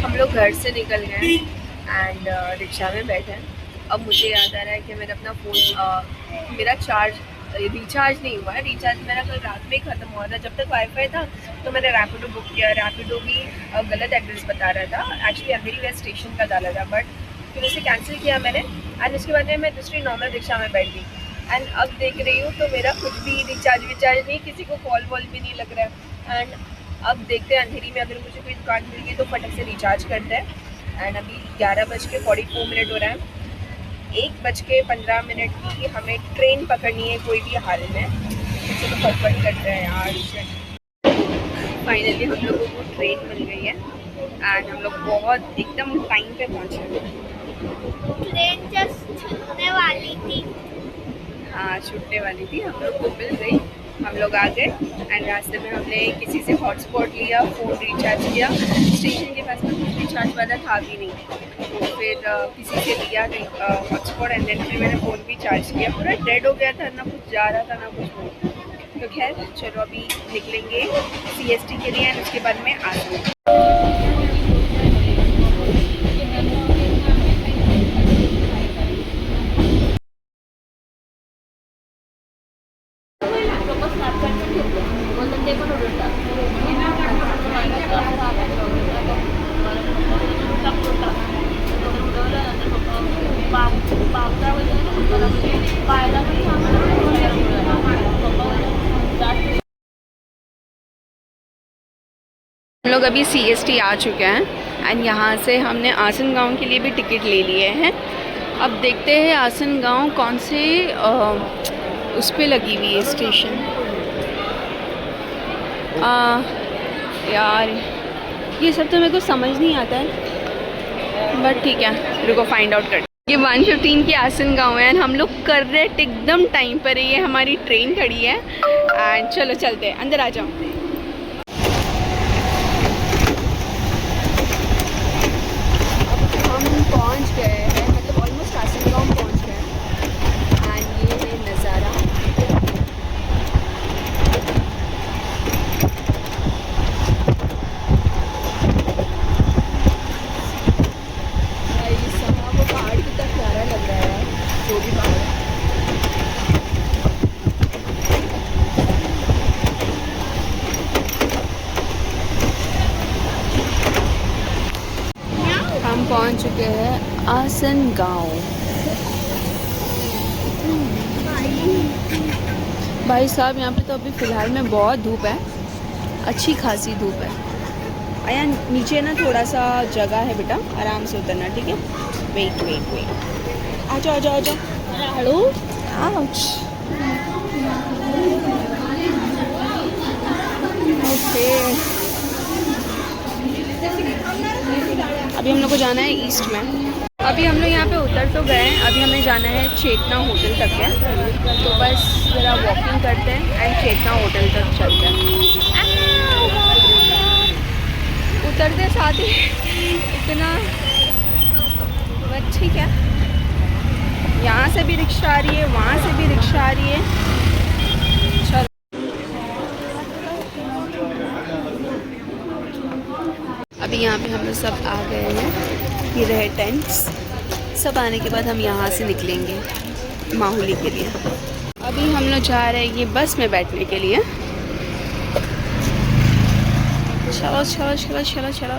हम लोग घर से निकल गए एंड रिक्शा में बैठे हैं। अब मुझे याद आ रहा है कि मैंने अपना फ़ोन मेरा रिचार्ज नहीं हुआ है। रिचार्ज मेरा कल रात में ही ख़त्म हुआ था। जब तक वाईफाई था तो मैंने रैपिडो बुक किया। रैपिडो भी गलत एड्रेस बता रहा था, एक्चुअली अंधेरी वेस्ट स्टेशन का डाला था, बट फिर उसे कैंसिल किया मैंने एंड उसके बाद में मैं दूसरी नॉर्मल रिक्शा में बैठ गई। एंड अब देख रही हूँ तो मेरा कुछ भी रिचार्ज नहीं, किसी को कॉल वॉल भी नहीं लग रहा है। एंड अब देखते हैं अंधेरी में अगर मुझे कोई दुकान मिल गई तो फटक से रिचार्ज करते हैं। एंड अभी 11:44 हो रहा है। 1:15 की हमें ट्रेन पकड़नी है कोई भी हाल में। चलो फटफट करते हैं यार। फाइनली हम लोगों को ट्रेन मिल गई है एंड हम लोग बहुत एकदम टाइम पे पहुँचे। ट्रेन जस्ट छूटने वाली थी। हाँ, छूटने वाली थी, हम लोग को मिल गई। हम लोग आ गए एंड रास्ते में हमने किसी से हॉटस्पॉट लिया, फ़ोन रिचार्ज किया। स्टेशन के पास में कुछ रिचार्ज वाला था भी नहीं, तो फिर किसी से लिया हॉटस्पॉट एंड देन फिर मैंने फ़ोन भी चार्ज किया। पूरा डेड हो गया था, ना कुछ जा रहा था ना कुछ। तो खैर चलो अभी निकलेंगे CST के लिए एंड उसके बाद में आते हैं। हम लोग अभी CST आ चुके हैं एंड यहाँ से हमने आसन गांव के लिए भी टिकट ले लिए हैं। अब देखते हैं आसन गांव कौन से उस पे लगी हुई है स्टेशन। यार ये सब तो मेरे को समझ नहीं आता है, बट ठीक है, रुको फाइंड आउट करते। ये 1:15 की आसन गांव है एंड हम लोग करेक्ट एकदम टाइम पर है। ये हमारी ट्रेन खड़ी है एंड चलो चलते हैं, अंदर आ जाओ। पहुंच गए हैं, मतलब ऑलमोस्ट आसन गांव पहुंच गए हैं एंड ये है नज़ारा। भाई साहब वो पहाड़ कितना प्यारा लग रहा है यार, जो भी पहाड़ है। हम पहुंच चुके हैं आसन गांव। भाई साहब यहाँ पे तो अभी फ़िलहाल में बहुत धूप है, अच्छी खासी धूप है। आया नीचे ना थोड़ा सा जगह है बेटा, आराम से उतरना, ठीक है। वेट वेट वेट, आ जाओ आ जाओ आ जाओ। Hello ouch. ओके अभी हम लोग को जाना है ईस्ट में। अभी हम लोग यहाँ पे उतर तो गए हैं, अभी हमें जाना है चेतना होटल तक है। तो बस ज़रा वॉकिंग करते हैं एंड चेतना होटल तक चलते हैं। उतरते साथ ही इतना, बस ठीक है। यहाँ से भी रिक्शा आ रही है, वहाँ से भी रिक्शा आ रही है। चलो अभी यहाँ पे हम लोग सब आ गए हैं, ये रहे टेंट्स। सब आने के बाद हम यहाँ से निकलेंगे माहुली के लिए। अभी हम लोग जा रहे हैं ये बस में बैठने के लिए। चलो चलो चलो चलो चलो।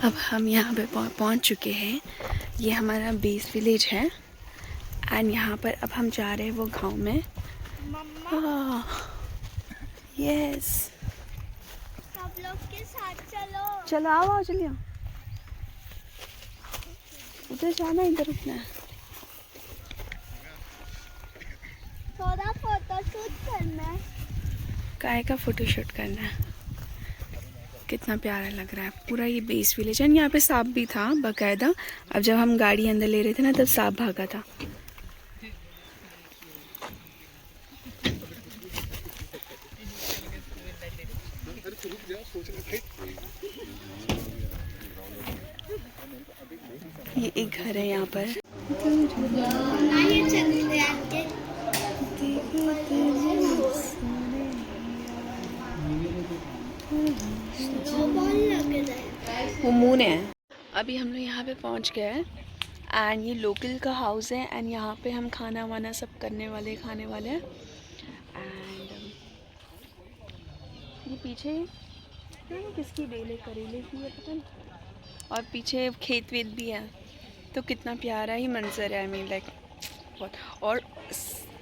अब हम यहाँ पे पहुँच चुके हैं। ये हमारा बेस विलेज है एंड यहाँ पर अब हम जा रहे हैं वो गांव में। यस, सब लोग के साथ चलो। चलो आओ आओ चलिए। उधर जाना, इधर रुकना है। थोड़ा फोटोशूट करना है। काय का फोटोशूट करना है। कितना प्यारा लग रहा है पूरा ये बेस विलेज है। यहाँ पे सांप भी था बाकायदा। अब जब हम गाड़ी अंदर ले रहे थे ना तब सांप भागा था। ये एक घर है यहाँ पर। ये चलते आते स्नोबॉल लग रहा है। वो मून है। अभी हम लोग यहाँ पे पहुँच गए हैं एंड ये लोकल का हाउस है एंड यहाँ पे हम खाना वाना सब करने वाले खाने वाले हैं। एंड ये पीछे किसकी बेल है, करेले की है पता नहीं, और पीछे खेत वेत भी है। तो कितना प्यारा ही मंजर है, आई मीन लाइक बहुत। और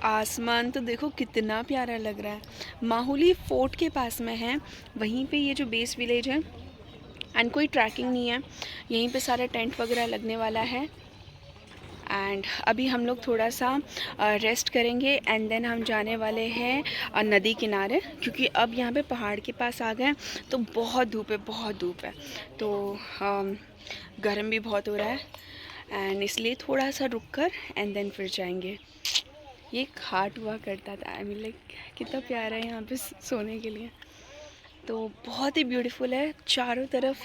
आसमान तो देखो कितना प्यारा लग रहा है। माहुली फोर्ट के पास में है, वहीं पे ये जो बेस विलेज है एंड कोई ट्रैकिंग नहीं है, यहीं पे सारा टेंट वगैरह लगने वाला है। एंड अभी हम लोग थोड़ा सा रेस्ट करेंगे एंड देन हम जाने वाले हैं नदी किनारे, क्योंकि अब यहाँ पे पहाड़ के पास आ गए तो बहुत धूप है, बहुत धूप है, तो गर्म भी बहुत हो रहा है एंड इसलिए थोड़ा सा रुक कर एंड देन फिर जाएंगे। ये घाट हुआ करता था, आई मीन लाइक कितना प्यारा है यहाँ पे सोने के लिए। तो बहुत ही ब्यूटीफुल है, चारों तरफ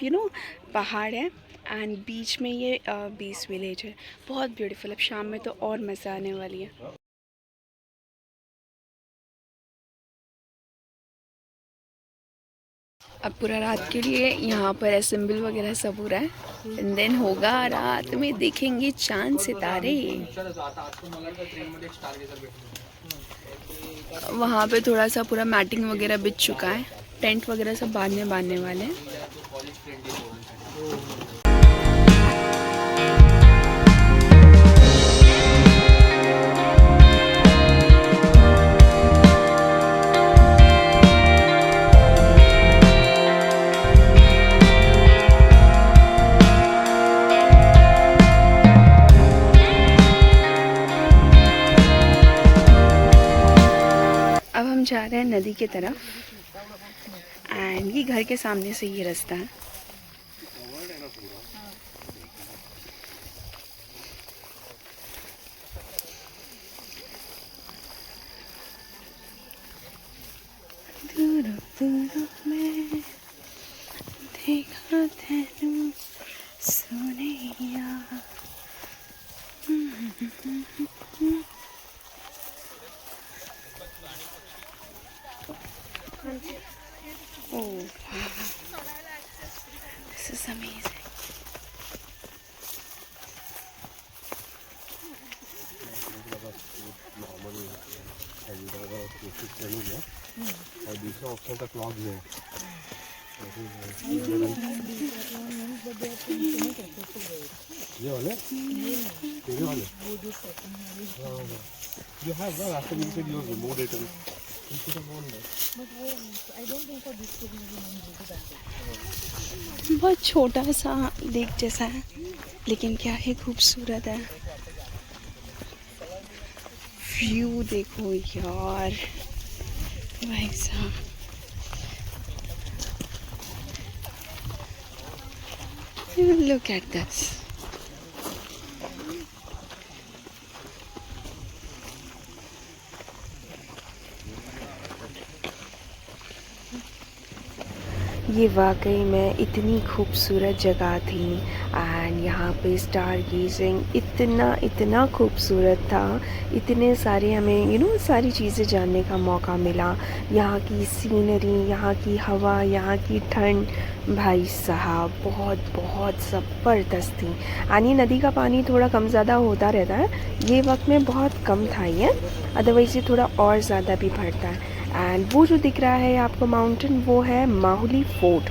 पहाड़ है एंड बीच में ये बेस विलेज है, बहुत ब्यूटीफुल। अब शाम में तो और मज़ा आने वाली है। अब पूरा रात के लिए यहाँ पर असेंबल वगैरह सब हो रहा है एंड देन होगा रात में देखेंगे चांद सितारे। वहाँ पे थोड़ा सा पूरा मैटिंग वगैरह बिछ चुका है, टेंट वगैरह सब बांधने वाले हैं। अब हम जा रहे हैं नदी की तरफ एंड ये घर के सामने से ये रास्ता है। दूर दूर में देखा तेनू Sonia. Oh, wow. This is amazing. और दूसरा ऑप्शन तक लॉग है। ये वाले you have one after you said you removed it and you should have worn that. बहुत छोटा सा लेक जैसा है लेकिन क्या है खूबसूरत है। व्यू देखो यार भाई साहब, look at this. ये वाकई में इतनी खूबसूरत जगह थी एंड यहाँ पे स्टार गेजिंग इतना खूबसूरत था। इतने सारे हमें सारी चीज़ें जानने का मौका मिला। यहाँ की सीनरी, यहाँ की हवा, यहाँ की ठंड, भाई साहब बहुत बहुत ज़बरदस्त थी। यानी नदी का पानी थोड़ा कम ज़्यादा होता रहता है, ये वक्त में बहुत कम था ये, अदरवाइज़ ये थोड़ा और ज़्यादा भी बढ़ता है। एंड वो जो दिख रहा है आपको माउंटेन, वो है माहुली फोर्ट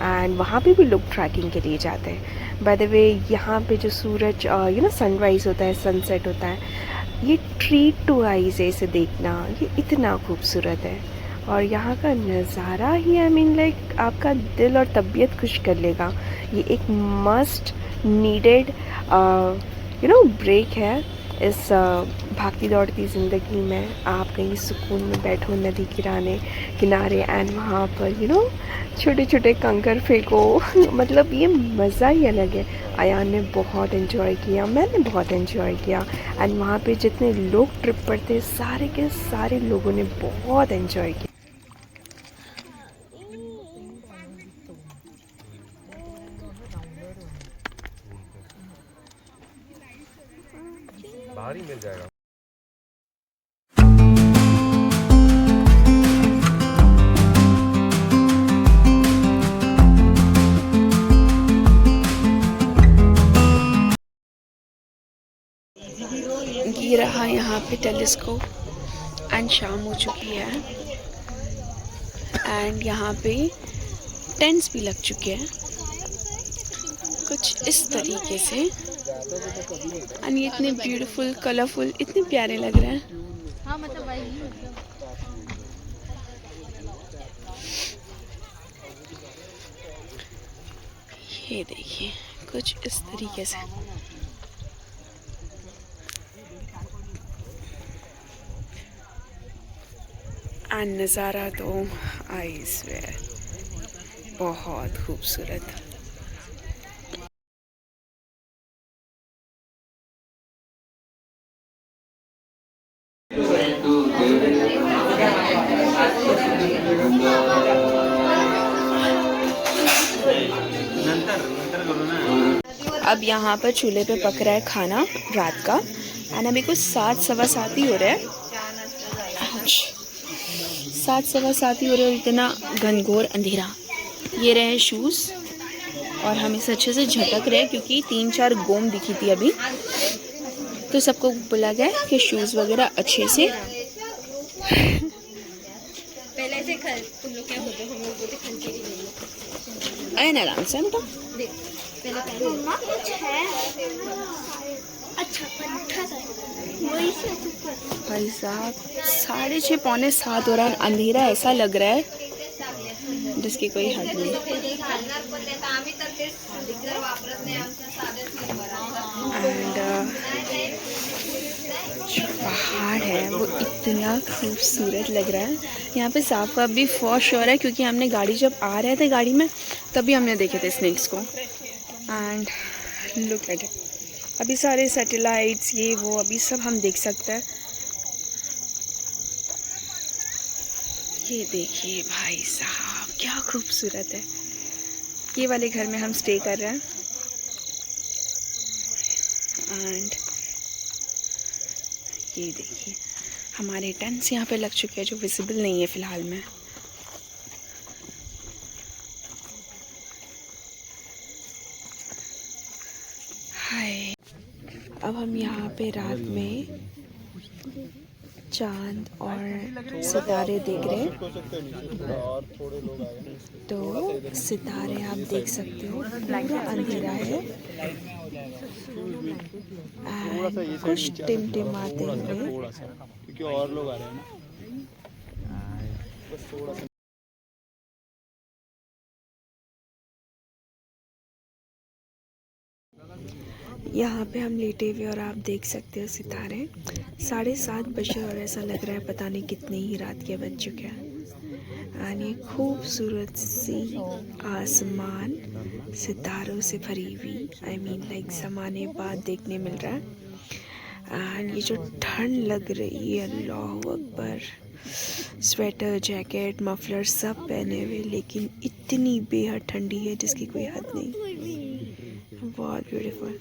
एंड वहाँ पे भी लोग ट्रैकिंग के लिए जाते हैं। बाय द वे यहाँ पे जो सूरज सनराइज़ होता है, सनसेट होता है, ये ट्रीट टू आईज है इसे देखना, ये इतना खूबसूरत है। और यहाँ का नज़ारा ही आई मीन लाइक आपका दिल और तबीयत खुश कर लेगा। ये एक मस्ट नीडेड ब्रेक है इस भागती दौड़ती ज़िंदगी में। आप कहीं सुकून में बैठो नदी किनारे एंड वहाँ पर छोटे छोटे कंकर फेंको मतलब ये मज़ा ही अलग है। अयान ने बहुत एंजॉय किया, मैंने बहुत एंजॉय किया एंड वहाँ पे जितने लोग ट्रिप पर थे सारे के सारे लोगों ने बहुत एंजॉय किया। मिल जाएगा। ये रहा यहाँ पे टेलीस्कोप एंड शाम हो चुकी है एंड यहाँ पे टेंट्स भी लग चुके हैं कुछ इस तरीके से एंड ये इतने ब्यूटीफुल कलरफुल इतने प्यारे लग रहे हैं। हाँ मतलब वही ये देखिए कुछ इस तरीके से एंड नज़ारा तो आई स्वेयर बहुत खूबसूरत। अब यहाँ पर चूल्हे पे पक रहा है खाना रात का एंड अभी कुछ 7:15 ही हो रहे हैं। 7:15 हो रहे हैं। इतना घनघोर अंधेरा। ये रहे शूज़ और हम इसे अच्छे से झटक रहे हैं क्योंकि 3-4 गोम दिखी थी अभी, तो सबको बोला गया कि शूज़ वगैरह अच्छे से पहले से तुम लोग क्या होते हो, हम लोग बोलते खल के नहीं आए ना आराम से हम तो देख पहले मम्मा कुछ है अच्छा पंखा वही से भाई साहब 6:30 पौने 7 हो रहा है। अंधेरा ऐसा लग रहा है जिसकी कोई हद नहीं। एंड जो पहाड़ है वो इतना खूबसूरत लग रहा है। यहाँ पे सांप का भी फॉर श्योर है क्योंकि हमने गाड़ी जब आ रहे थे गाड़ी में तभी हमने देखे थे स्नेक्स को। एंड लुक एट इट, अभी सारे सैटेलाइट्स ये वो अभी सब हम देख सकते हैं। ये देखिए भाई साहब क्या खूबसूरत है। ये वाले घर में हम स्टे कर रहे हैं एंड ये देखिए हमारे टेंट्स यहाँ पे लग चुके हैं जो विजिबल नहीं है फ़िलहाल में। हाय, अब हम यहाँ पे रात में चांद और सितारे देख रहे हैं। तो सितारे आप देख सकते हो, पूरा अंधेरा है एंड कुछ टिमटिमाते हुए। क्योंकि और लोग आ रहे हैं ना, बस थोड़ा सा। यहाँ पे हम लेटे हुए और आप देख सकते हो सितारे। 7:30 बजे और ऐसा लग रहा है पता नहीं कितने ही रात के बज चुके हैं। और ये खूबसूरत सी आसमान सितारों से भरी हुई आई मीन लाइक ज़माने बाद देखने मिल रहा है। एंड ये जो ठंड लग रही है अल्लाह अकबर, स्वेटर जैकेट मफलर सब पहने हुए लेकिन इतनी बेहद ठंडी है जिसकी कोई हद नहीं। बहुत ब्यूटीफुल।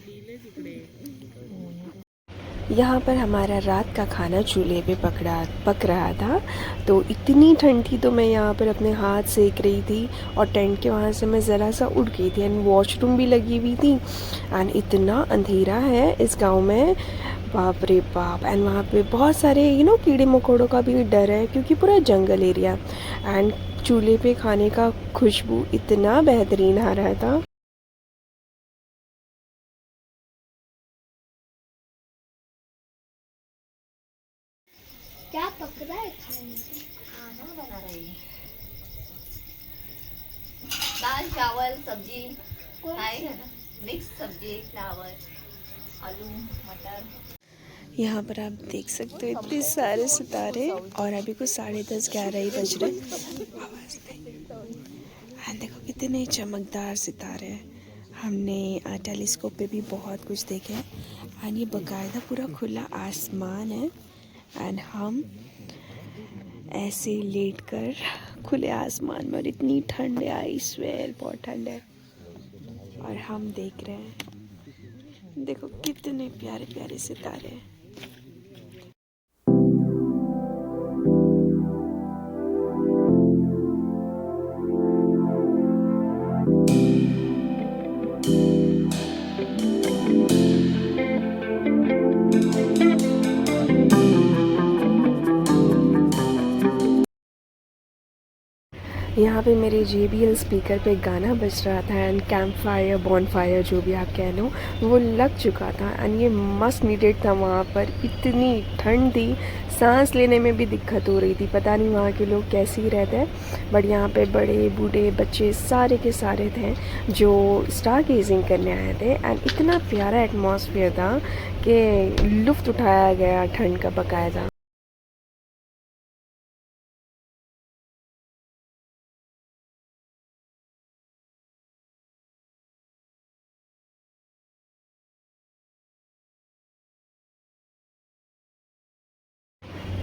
यहाँ पर हमारा रात का खाना चूल्हे पे पक रहा था, तो इतनी ठंड थी तो मैं यहाँ पर अपने हाथ सेक रही थी और टेंट के वहाँ से मैं ज़रा सा उठ गई थी एंड वॉशरूम भी लगी हुई थी एंड इतना अंधेरा है इस गांव में, बाप रे बाप। एंड वहाँ पे बहुत सारे कीड़े मकोड़ों का भी डर है क्योंकि पूरा जंगल एरिया। एंड चूल्हे पे खाने का खुशबू इतना बेहतरीन आ रहा था। क्या पक रहा है खाना बना रही है, दाल चावल सब्जी मिक्स सब्जी फ्लावर आलू मटर। यहाँ पर आप देख सकते हो इतने सारे सितारे और अभी कुछ 10:30-11 ही बज रहे। आवाज़ नहीं। देखो कितने चमकदार सितारे हैं। हमने टेलीस्कोप पे भी बहुत कुछ देखे हैं एंड ये बाकायदा पूरा खुला आसमान है एंड हम ऐसे लेटकर खुले आसमान में, और इतनी ठंड है आई स्वेयर बहुत ठंड है, और हम देख रहे हैं। देखो कितने प्यारे प्यारे सितारे हैं। यहाँ पे मेरे JBL स्पीकर पे गाना बज रहा था and camp fire Bon fire जो भी आप कह लो वो लग चुका था एंड ये मस्ट नीडेड था। वहाँ पर इतनी ठंड थी, सांस लेने में भी दिक्कत हो रही थी। पता नहीं वहाँ के लोग कैसे ही रहते हैं, बट यहाँ पे बड़े बूढ़े बच्चे सारे के सारे थे जो स्टार गेजिंग करने आए थे एंड इतना प्यारा एटमॉस्फेयर था कि लुत्फ़ उठाया गया ठंड का बकायदा।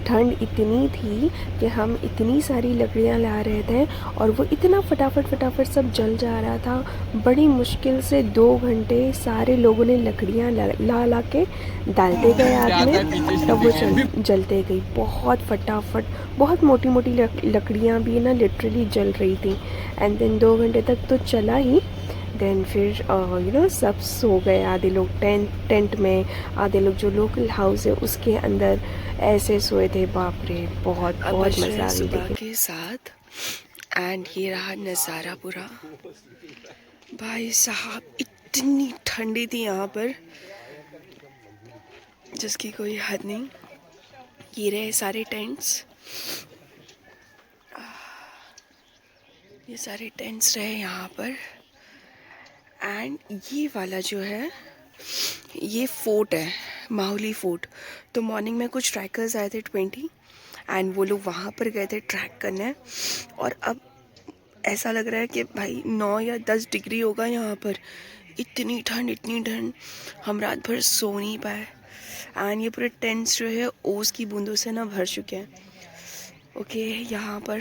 ठंड इतनी थी कि हम इतनी सारी लकड़ियाँ ला रहे थे और वो इतना फटाफट सब जल जा रहा था। बड़ी मुश्किल से 2 घंटे सारे लोगों ने लकड़ियाँ ला के डालते गए आग में, तब वो जलते गई बहुत फटाफट। बहुत मोटी मोटी लकड़ियाँ भी ना लिटरली जल रही थी एंड देन 2 घंटे तक तो चला ही। देन फिर सब सो गए, आधे लोग टेंट में, आधे लोग जो लोकल हाउस है उसके अंदर ऐसे सोए थे। बाप रे, बहुत मज़ा आ गई के साथ। एंड ये रहा नज़ारा पूरा। भाई साहब इतनी ठंडी थी यहाँ पर जिसकी कोई हद नहीं। ये रहे सारे टेंट्स, ये सारे टेंट्स रहे यहाँ पर। एंड ये वाला जो है ये फोर्ट है, माहुली फोर्ट। तो मॉर्निंग में कुछ ट्रैकर्स आए थे 20 एंड वो लोग वहाँ पर गए थे ट्रैक करने। और अब ऐसा लग रहा है कि भाई 9 या 10 डिग्री होगा यहाँ पर। इतनी ठंड हम रात भर सो नहीं पाए एंड ये पूरे टेंट्स जो है ओस की बूंदों से ना भर चुके हैं। ओके, यहाँ पर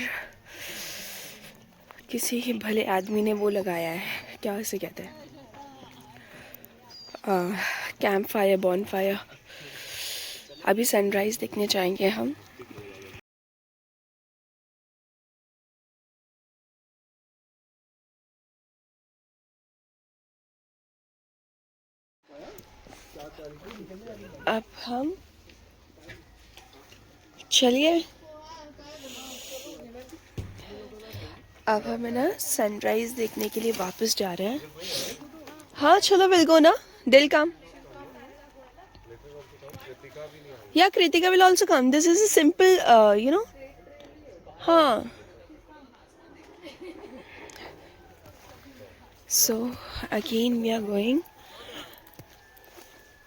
किसी भले आदमी ने वो लगाया है, क्या उसे कहते हैं, कैंप फायर बॉन फायर। अभी सनराइज़ देखने जाएंगे हम। अब हम चलिए, अब हमें ना सनराइज़ देखने के लिए वापस जा रहे हैं। हाँ चलो, विल गो ना, दिल काम। या Kritika will also come, this is a simple हाँ। So again we are going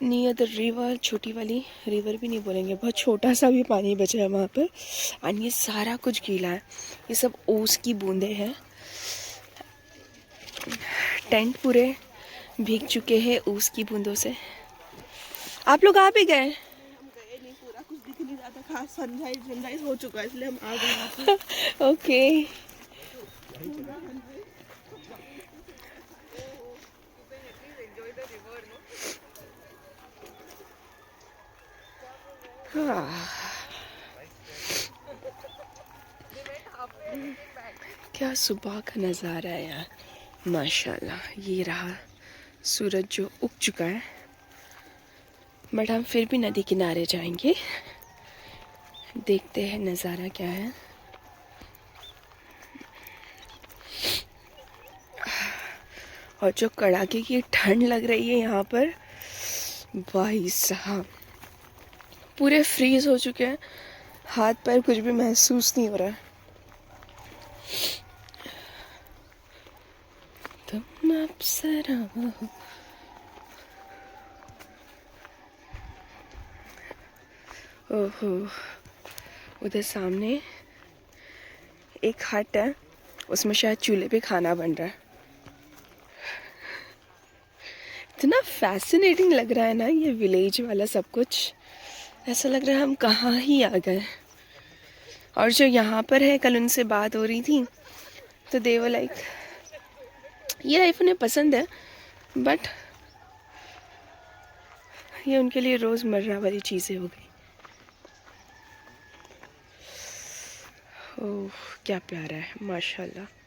near the river. छोटी वाली रिवर भी नहीं बोलेंगे, बहुत छोटा सा भी पानी बचा है वहाँ पर एंड ये सारा कुछ गीला है। ये सब ओस की बूंदें हैं। टेंट पूरे भीग चुके हैं ओस की बूंदों से। आप लोग आ भी गए? नहीं, पूरा कुछ दिख नहीं रहा था खास। सनराइज हो चुका है इसलिए हम आ गए। ओके, क्या सुबह का नज़ारा है यार, माशाल्लाह। ये रहा सूरज जो उग चुका है, बट हम फिर भी नदी किनारे जाएंगे, देखते हैं नज़ारा क्या है। और जो कड़ाके की ठंड लग रही है यहाँ पर, भाई साहब पूरे फ्रीज हो चुके हैं, हाथ पैर कुछ भी महसूस नहीं हो रहा है। तुम अप्सरा हो। ओहो, उधर सामने एक हट है, उसमें शायद चूल्हे पे खाना बन रहा है। इतना फैसिनेटिंग लग रहा है ना ये विलेज वाला सब कुछ। ऐसा लग रहा है हम कहाँ ही आ गए। और जो यहाँ पर है, कल उनसे बात हो रही थी तो दे वर लाइक ये लाइफ उन्हें पसंद है बट ये उनके लिए रोज़मर्रा वाली चीज़ें हो गई। ओह क्या प्यारा है माशाल्लाह।